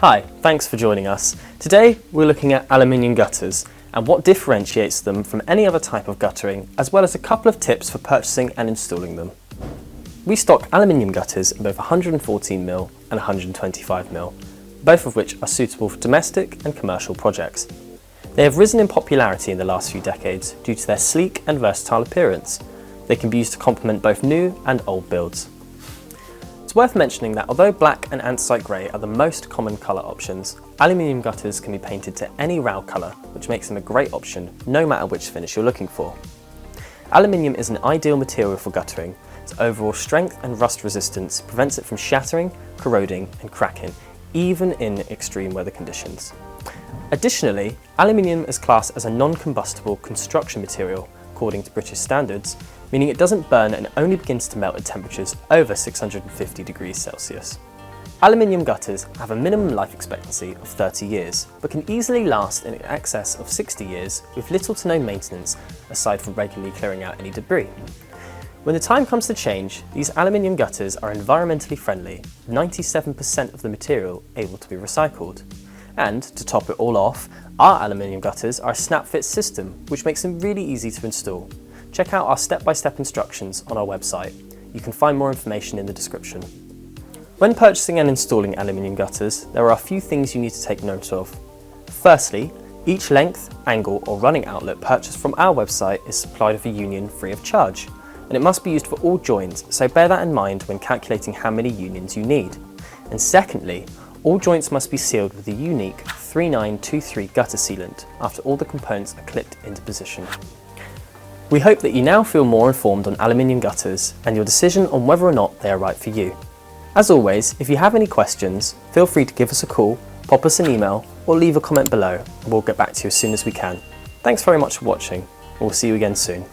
Hi, thanks for joining us. Today we're looking at aluminium gutters and what differentiates them from any other type of guttering, as well as a couple of tips for purchasing and installing them. We stock aluminium gutters in both 114mm and 125mm, both of which are suitable for domestic and commercial projects. They have risen in popularity in the last few decades due to their sleek and versatile appearance. They can be used to complement both new and old builds. It's worth mentioning that although black and anthracite grey are the most common colour options, aluminium gutters can be painted to any RAL colour, which makes them a great option no matter which finish you're looking for. Aluminium is an ideal material for guttering. Its overall strength and rust resistance prevents it from shattering, corroding and cracking, even in extreme weather conditions. Additionally, aluminium is classed as a non-combustible construction material according to British standards, meaning it doesn't burn and only begins to melt at temperatures over 650 degrees Celsius. Aluminium gutters have a minimum life expectancy of 30 years, but can easily last in excess of 60 years with little to no maintenance aside from regularly clearing out any debris. When the time comes to change, these aluminium gutters are environmentally friendly, 97% of the material able to be recycled. And, to top it all off, our aluminium gutters are a snap-fit system, which makes them really easy to install. Check out our step-by-step instructions on our website. You can find more information in the description. When purchasing and installing aluminium gutters, there are a few things you need to take note of. Firstly, each length, angle or running outlet purchased from our website is supplied with a union free of charge, and it must be used for all joints, so bear that in mind when calculating how many unions you need. And secondly, all joints must be sealed with a unique 3923 gutter sealant after all the components are clipped into position. We hope that you now feel more informed on aluminium gutters and your decision on whether or not they are right for you. As always, if you have any questions, feel free to give us a call, pop us an email or leave a comment below and we'll get back to you as soon as we can. Thanks very much for watching and we'll see you again soon.